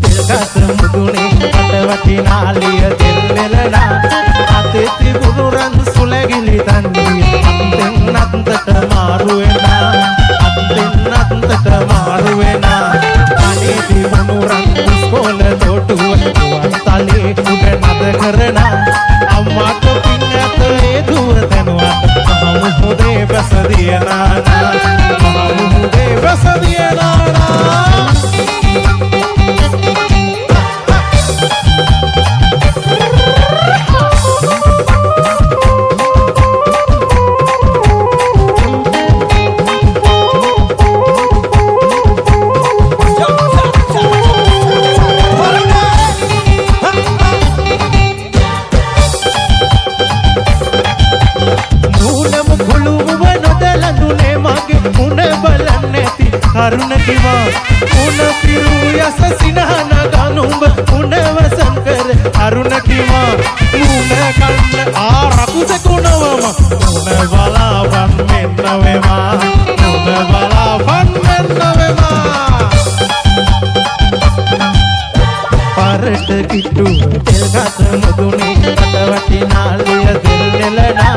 තිල්ගස් මුදුනේ අත වටිනාලිය දෙල්නෙලනා අතේ තිබුණු රන් සුලගිලි තන්නිය අන්තෙන් අන්තට මාරු වෙනා අන්තෙන් අන්තට මාරු වෙනා අනේ තිබුණු රන් ඉස්කෝල දොටුව වන්තලේ උඩ නද කරනා අම්මාට පින් ඇත ඒ දුර තනුවට මහමුහුදේ බැසදිය නානා මහමුහුදේ බැසදිය නානා කරුණ කිවා උන පිරු යස සිනහන ගනුඹ උන වසංකර අරුණ කිවා උන කන්න ආරකුස කුණවම උන බලාවන් මෙන්න වෙමා උන බලාවන් මෙන්න වෙමා පරට කිට්ටු තෙල්ගස් මුදුනේ අත වටිනාලිය දෙල්නෙලනා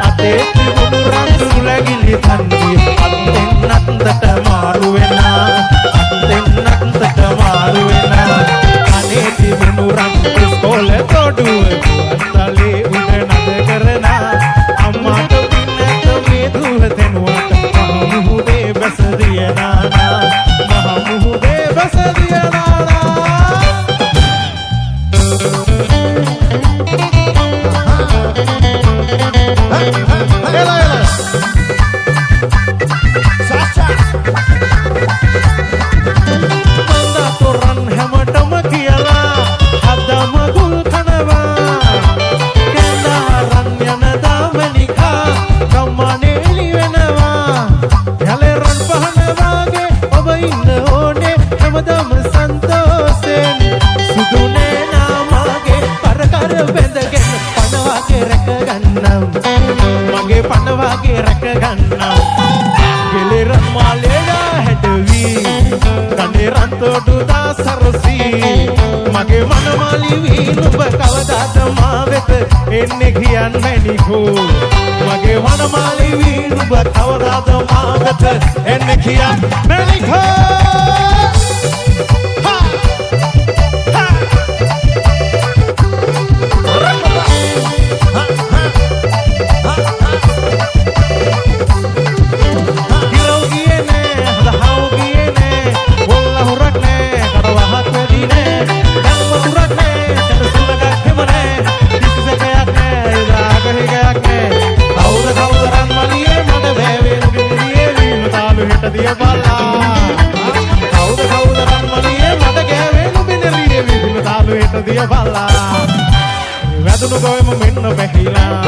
අතේ තිබුණු රන් සුලගිලි තන්නිය අන්තෙන් අන්තට මාරු වෙනා අන්තෙන් අන්තට මාරු වෙනා අනේ තිබුණු රන් ඉස්කෝලේ තොඩුව වන්තලේ උඩ නද කරනා අම්මාට පින් ඇත මේ දුව දෙනුවට මහමුහුදේ බැසදිය නානා මහමුහුදේ බැසදිය නානා මගේ පණවාගේ රැක ගන්නම් ගෙලෙර මාලේලා හැඩවි කනේ රන්තොඩු දාසරසී මගේ මනමාලි වී නුඹ කවදාද මා වෙත එන්නේ කියන්නේ නිකෝ මගේ මනමාලි වී නුඹ කවදාද මා වෙත එන්නේ කියන්නේ නිකෝ වැදුණු ගොයම මෙන්න පැහිලා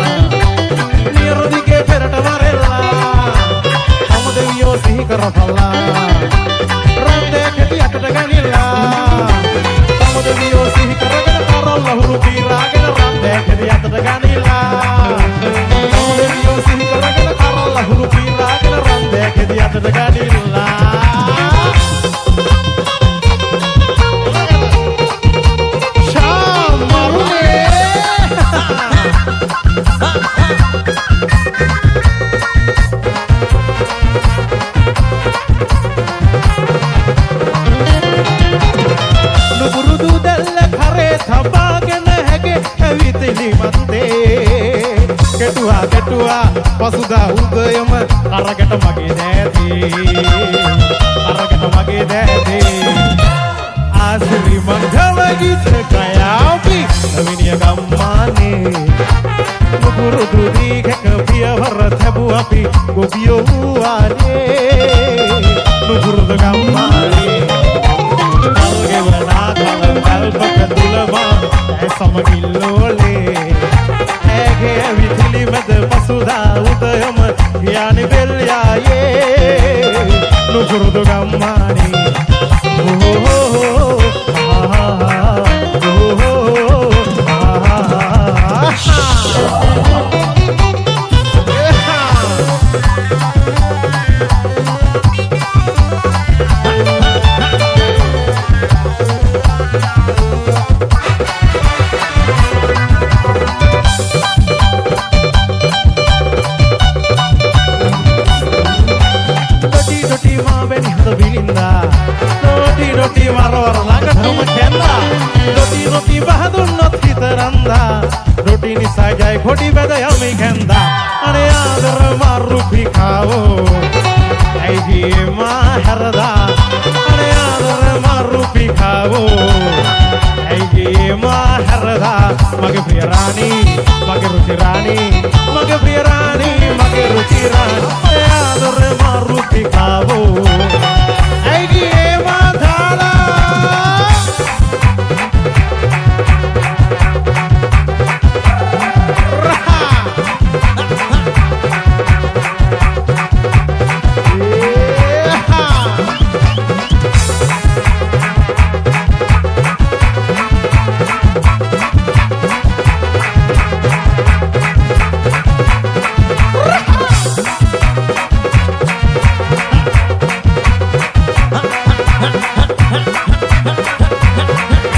නිරදිගේ පෙරට වරෙල්ලා තම දෙවියෝ සිහි කරපල්ලා රන්දේ කෙටි අතට ගනිලා තම දෙවියෝ සිහි කරගෙන කරල්ලා හුරු පීරාගෙන රන්දේ කෙටි අතට ගනිලා තම දෙවියෝ සිහි කරගෙන කරල්ලා හුරු පීරාගෙන රන්දේ කෙටි අතට ගනිලා පසුදා උදයම කරකට මගේ දෑදී කරකට මගේ දෑදී ආසිරි මංගල ගීත ගයාපි නවිනිය ගම්මානේ නුපුරුදු දීඝක පියවර තැබු අපි ගොබියෝ වූවානේ නුපුරුදු ගම්මානේ අල්ගෙවනා කල්පක තුලවා සමගිල්ලෝලේ ඇගේ විතිලි මැද පසුදා උදයම ගියානි බෙල්යායේ නුපුරුදු ගම්මානේ මම කැන්දා රොටි රොටි බහදුන්නොත් හිත රන්දා රොටි නිසා ජය කොටි බැද යමි කැන්දා අනේ ආදර මාරු පිකාවෝ ඇයි මා හරදා අනේ ආදර මාරු පිකාවෝ ඇයි මා හරදා මගේ ප්‍රිය රාණී මගේ රුචි රාණී මගේ ප්‍රිය රාණී මගේ රුචි රාණී අනේ ආදර මාරු පිකාවෝ ඇයි මා දාලා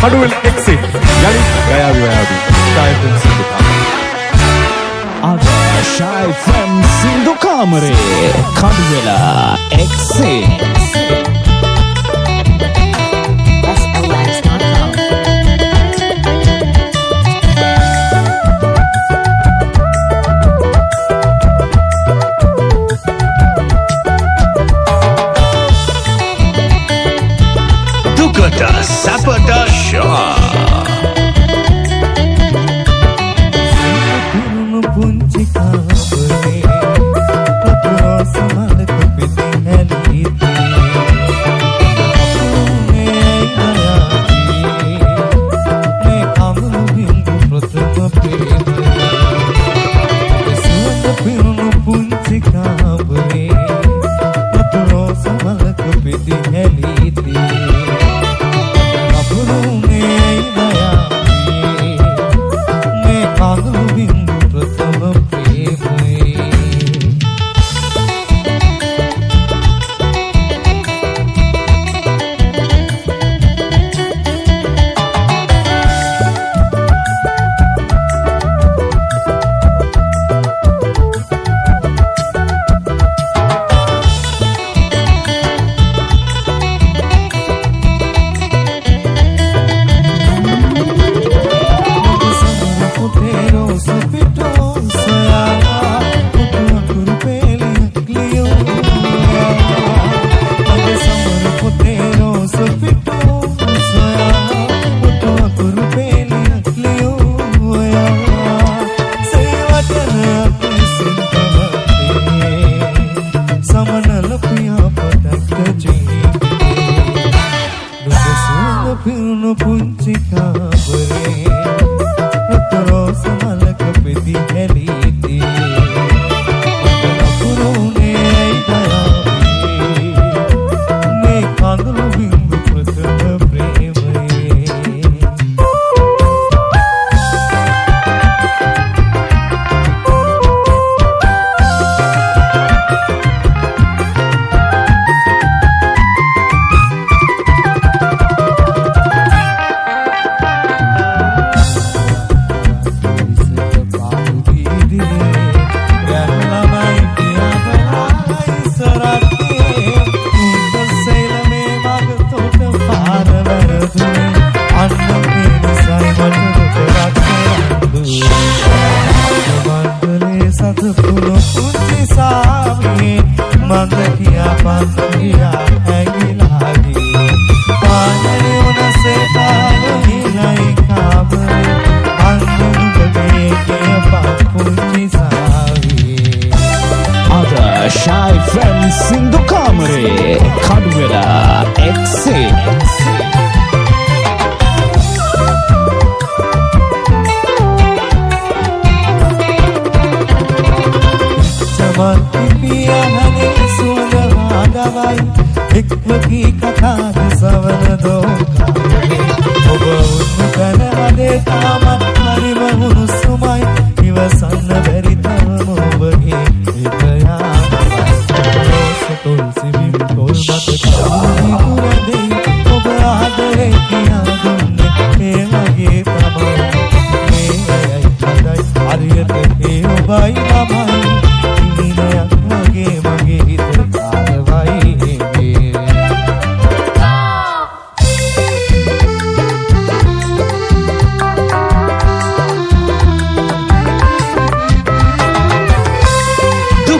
Kadul exit. Yali Gayavi. Shy from Sindhu Kamare. Ada Shy from Sindhu Kamare. Kadula exit. Dukata Sapata Shah.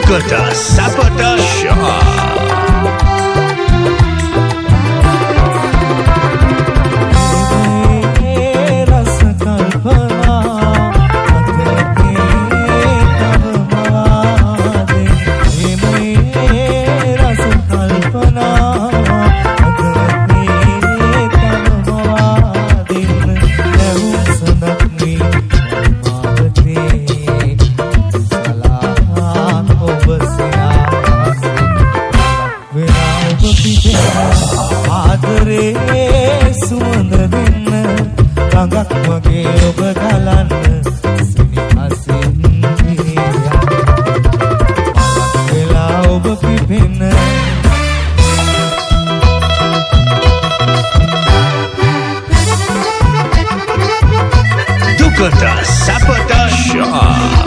Dukata Sapata Shah. Dukata Sapata Shah.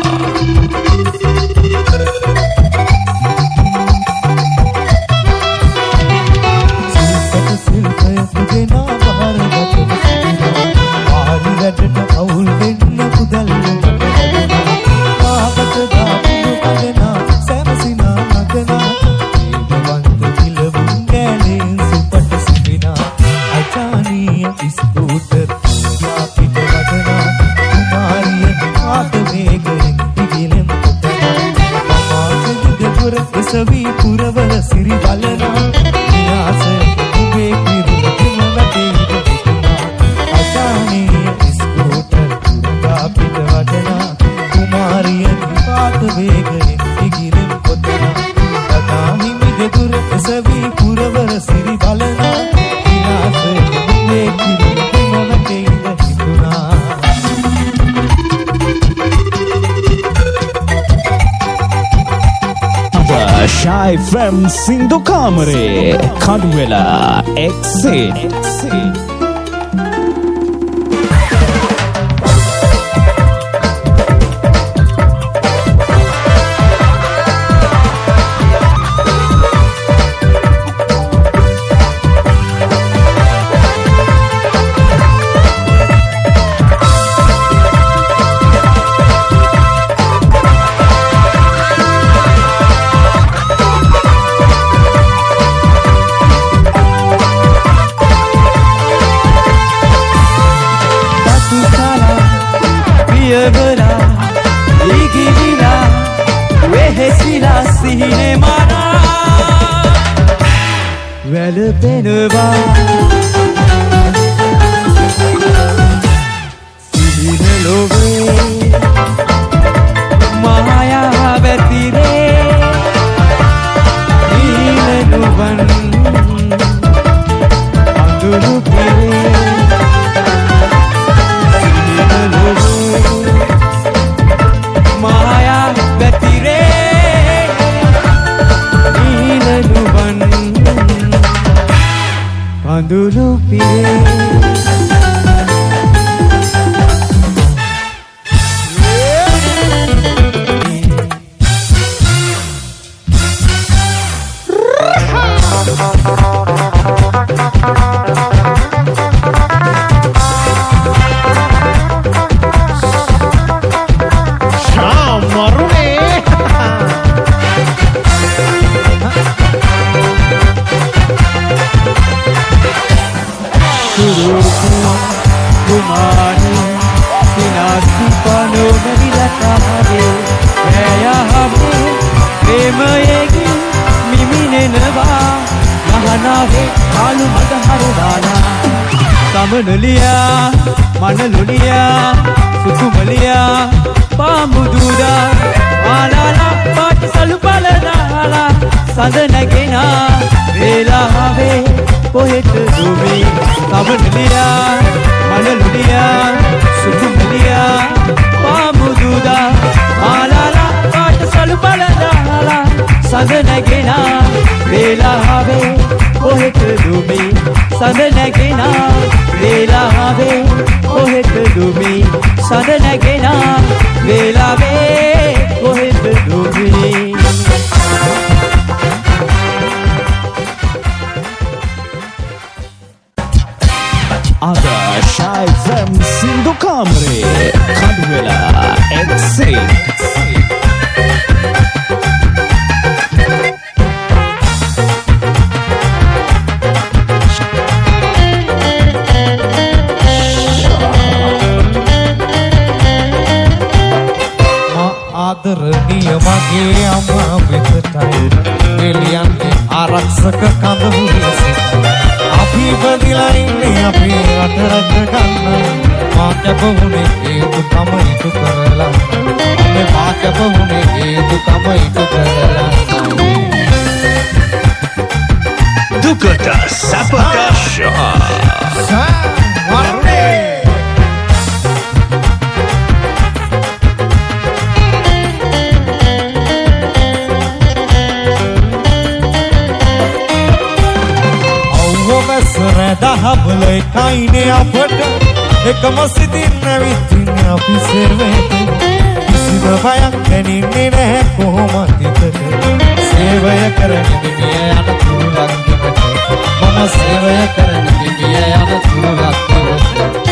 Shy from Sindhu Kamare, Kadwela Exit. Manalia, Manalulia, Sukumalia, Pamududa, Malala, Patisalupalana, Sadanagena, Vela Have, Poet Zumi, Manalia, Manalulia, Sukumalia, Pamududa, Malala, Patisalupalana, Sadanagena, Vela Have, Poet Zumi, Sadanagena. Vela ve kohit dumi sadanagena vela ve kohit dumi Ada Shy from Sindhu Kamare, Kadwela Exit. මගේ අම්මා වෙතටයි එළියන්නේ ආරක්ෂක කඳවුරේ සිට අපි බදිලා ඉන්නේ අපේ රට ගන්න මා කැපුනේ ඒ දුකම ඉටු කරලා අපේ මා කැපුනේ ඒ දුකම ඉටු කරලා දුකට සැපට ෂා දහබලයි කයිනේ අපට එකම සිතින් නැවිතින් අපි සේවයට කිසිම බයක් දැනෙන්නේ නැහැ කොහොමද හිතට සේවය කරන දිවිය යන තුරුලක්කට මම සේවය කරන දිවිය යන තුරුලක්කට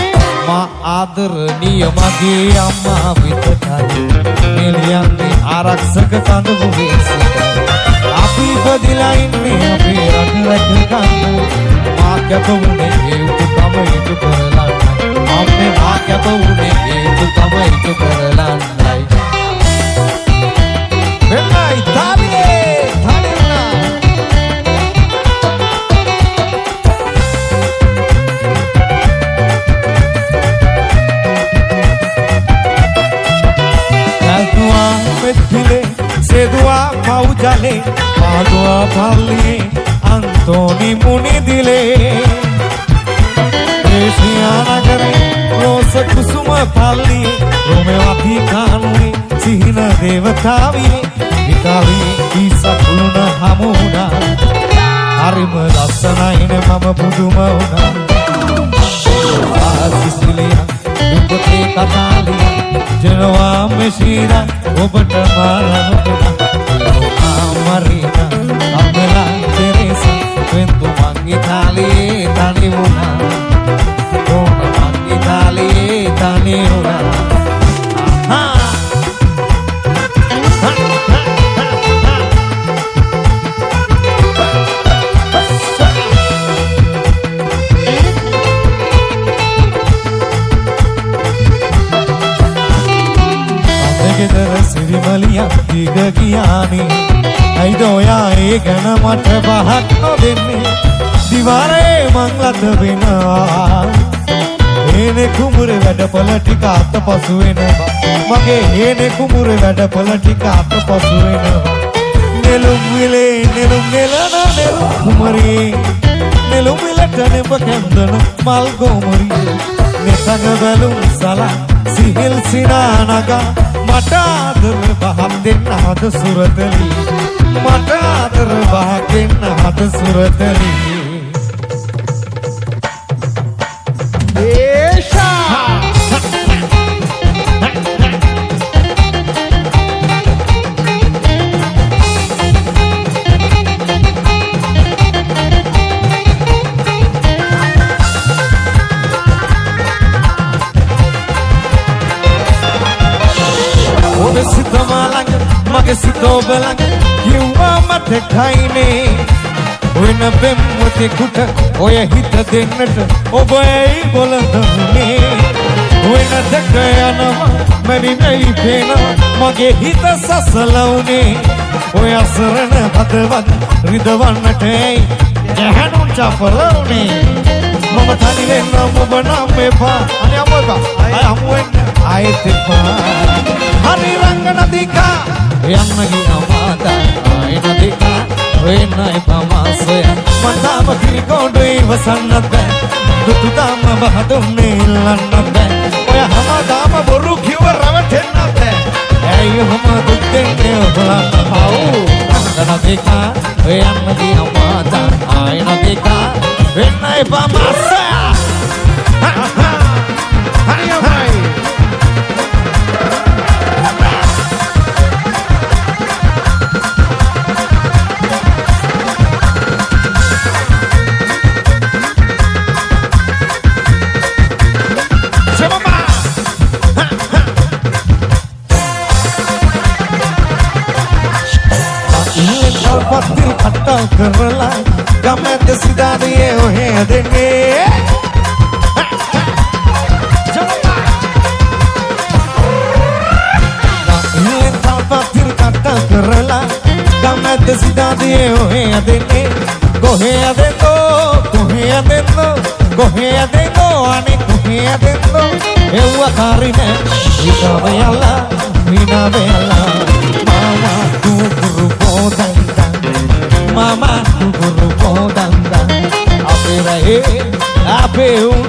මා ආදරණීය මගේ අම්මා විතරයි එළියන්නේ ආරක්ෂක කඳවුරේ සිට අපි බදිලා ඉන්නේ අපේ රට ගන්න මා කැපුනේ ඒ දුකම ඉටු කරලා අම්මේ මා කැපුනේ ඒ දුකම ඉටු කරලා වෙන්නයි තාලියේ තාලියනා ඇතුවා මෙත්තිලේ සේදුවා පවුජලේ පාදුවා පල්ලියේ Antoni Munidile Asia Nagare Rosa Kusuma Palli Romeo Kanwe Sihina Devatavi Itavi Isa Kuluna Hamuna Arima Lasana Ine Mama Buduma Una Sicilia Dupate Catalia Genoa Meshira Obata Maramuna Marina Amela Teresa Ventu Mangi Tali Tani Una Dona Mangi Tali Tani Una Gedara Sirimaliya Diga Giyani Aidoya e gana mata bahak no denne Diware manglad bina Ene kumure wada pala tika atta pasu wenawa Mage ene kumure wada pala tika atta pasu wenawa Nelum wile nelum nelana nelum kumari Nelum wilata nemba kemdana mal gomari Netaga balum sala sihil sinanaga Mata adar bahak denna had suratali Mata adar bahak denna had suratali Esha Mage sito belang yuwa mate khaine Oina bemmote kuta oya hita dennata oba ei bolandune Oina dakayanawa meri nei pena mage hita sasalawune oya sarana hadawan ridawannata ei jahanun chapalawune mama thani wenna oba nam epa ani amoga ay amuwenna ayet epa hari rangana dika Yannagi amata ayna dika wenna epa masoya mandama kirikodu iwasannatha dutudama bahadunne illannatha oya hamadama boru kiwa rawathennatha ayyo hama duttenne obalanna au rangana dika yannagi amata ayna dika wenna epa masoya hari amai Pati atta karla game te sidadiye ohe denge na ile pati atta කරලා ගමැද්ද සිතාදියේ ඔහේ අදෙන්නේ කොහේ අදෙන්නෝ අනේ කොහේ අදෙන්නෝ එව්ව කාරිනේ විනාවයලා මාමා කුකුරු පොදන්දා අපේ රහේ අපේ උන්